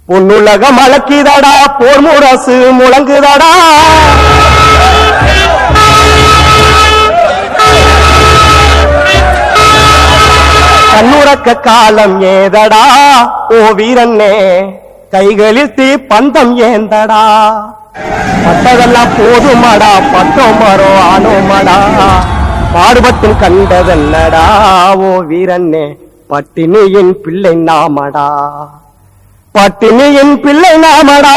பொன்னுலகம் அழக்கிதடா, போர் முரசு முழங்குதடா. கண்ணுறக்க காலம் ஏதடா, ஓ வீரன்னே கைகளில் தீ பந்தம் ஏந்தடா. பட்டதெல்லாம் போதுமாடா, பட்டம் மரோ ஆனோமடா. பாடுபட்டும் கண்டதல்லடா, ஓ வீரன்னே பட்டினியின் பிள்ளை நாமடா. பட்டினியின் பிள்ளை நாமடா.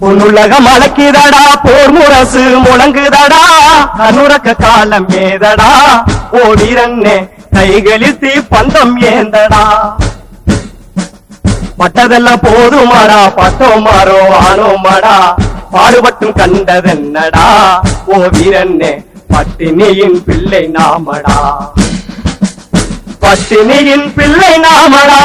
பொன்னுலகம் அழக்கிதடா, போர் முரசு முழங்குதடா. கண்ணுறக்க காலம் ஏதடா, ஓ வீரன்னே கைகளில் தீ பந்தம் ஏந்தடா. பட்டதெல்லாம் போதுமாடா, பட்டம் மாறோ ஆனோமாடா. பாடுபட்டும் கண்டதென்னடா, ஓ வீரன்னே பட்டினியின் பிள்ளை நாமடா. பட்டினியின் பிள்ளை நாமடா.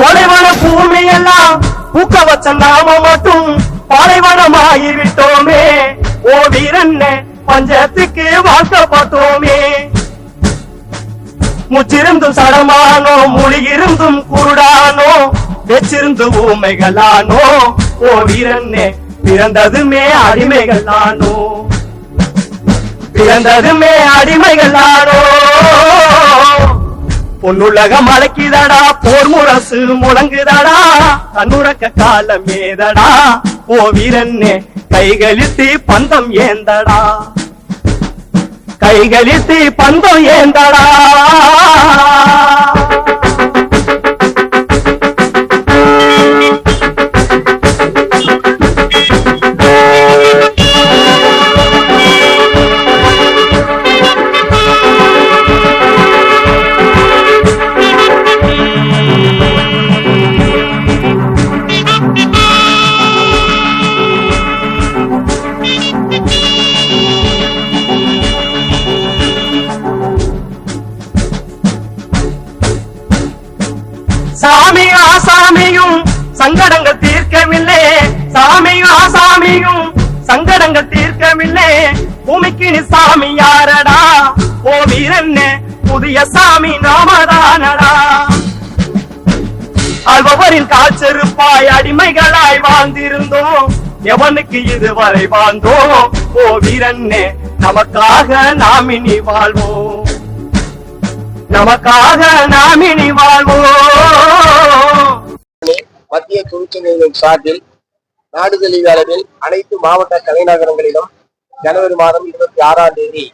பாலைவன பூமியெல்லாம் பூக்க வச்ச நாம மட்டும் பாலைவனமாகிவிட்டோமே. ஓ வீரன்னே பஞ்சத்துக்கு வாழ்க்கப்பட்டோமே. முச்சிருந்தும் சடமானோ, மொழியிருந்தும் குருடானோ, வெச்சிருந்து ஊமைகளானோ. ஓ வீரன்னே பிறந்ததுமே அடிமைகளானோ. பிறந்ததுமே அடிமைகளானோ. பொன்னுலகம் அழக்கிதடா, போர் முரசு முழங்குதடா. கண்ணுறக்க காலம் ஏதடா, ஓ வீரன்னே கைகளில் தீ பந்தம் ஏந்தடா. கைகளில் தீ பந்தம் ஏந்தடா. சாமி ஆசாமியும் சங்கடங்கள் தீர்க்கவில்லை. சாமி ஆசாமியும் சங்கடங்கள் தீர்க்கவில்லை. பூமிக்கு நீ சாமி யாரடா, ஓ வீரன்னே புதிய சாமி நாமதானடா. அல்பவரின் காய்ச்செருப்பாய் அடிமைகளாய் வாழ்ந்திருந்தோம். எவனுக்கு இதுவரை வாழ்ந்தோம், ஓ வீரன்னே நமக்காக நாம் இனி வாழ்வோம். நமக்காக நாம் இனி வாழ்வோம். மத்திய தொழிற்சங்கங்களின் சார்பில் நாடு தழுவிய அளவில் அனைத்து மாவட்ட தலைநகரங்களிலும் ஜனவரி மாதம் 26ஆம் தேதி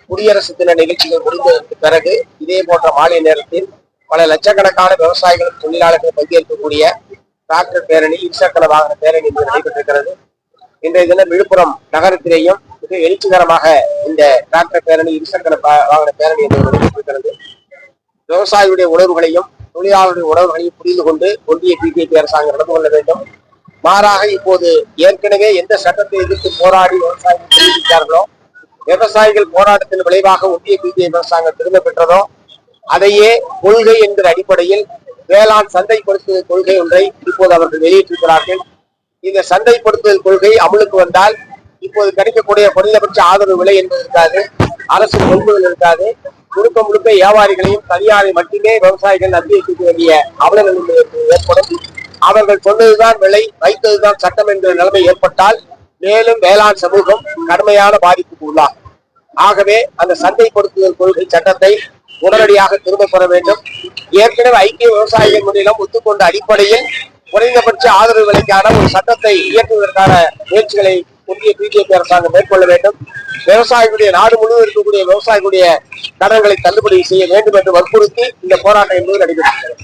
குடியரசு தின நிகழ்ச்சிகள் முடிந்ததற்கு பிறகு இதே போன்ற மாலை நேரத்தில் பல லட்சக்கணக்கான விவசாயிகளும் தொழிலாளர்கள் பங்கேற்கக்கூடிய டிராக்டர் பேரணி, இருசக்கர வாகன பேரணி என்று நடைபெற்றிருக்கிறது. இன்றைய தினம் விழுப்புரம் நகரத்திலேயும் மிக எழுச்சிகரமாக இந்த டிராக்டர் பேரணி, இருசக்கர வாகன பேரணி என்று நடைபெற்றிருக்கிறது. விவசாயிகளுடைய உணர்வுகளையும் தொழிலாளருடைய உணர்வுகளையும் புரிந்து கொண்டு ஒன்றிய பிஜேபி அரசாங்கம் நடந்து கொள்ள வேண்டும். மாறாக இப்போது ஏற்கனவே எந்த சட்டத்தை எதிர்த்து போராடி விவசாயிகள் தெரிவித்தார்களோ, விவசாயிகள் போராட்டத்தின் விளைவாக ஒன்றிய பிஜேபி அரசாங்கம் திரும்ப பெற்றதோ, அதையே கொள்கை என்கிற அடிப்படையில் வேளாண் சந்தைப்படுத்துதல் கொள்கை ஒன்றை இப்போது அவர்கள் வெளியிட்டிருக்கிறார்கள். இந்த சந்தைப்படுத்துதல் கொள்கை அமலுக்கு வந்தால் இப்போது கிடைக்கக்கூடிய குறைந்தபட்ச ஆதரவு விலை என்பது இருக்காது, அரசு கொள்முதல் இருக்காது. முழுக்க முழுக்க வியாபாரிகளையும் தனியாரை மட்டுமே விவசாயிகள் நம்பி வைக்க வேண்டிய அவல நிலைமை ஏற்படும். அவர்கள் சொன்னதுதான் விலை, வைத்ததுதான் சட்டம் என்ற நிலைமை ஏற்பட்டால் மேலும் வேளாண் சமூகம் கடுமையான பாதிப்புக்கு உள்ளாகும். ஆகவே அந்த சந்தைப்படுத்துதல் கொள்கை சட்டத்தை உடனடியாக திரும்ப பெற வேண்டும். ஏற்கனவே ஐக்கிய விவசாயிகள் முன்னிலும் ஒத்துக்கொண்ட அடிப்படையில் குறைந்தபட்ச ஆதரவு விலைக்கான ஒரு சட்டத்தை இயற்றுவதற்கான முயற்சிகளை ஒன்றிய பிஜேபி அரசாங்கம் மேற்கொள்ள வேண்டும். விவசாயிகளுடைய நாடு முழுவதும் இருக்கக்கூடிய விவசாயிகளுடைய கடன்களை தள்ளுபடி செய்ய வேண்டும் என்று வற்புறுத்தி இந்த போராட்டம் என்பது நடைபெறுகிறது.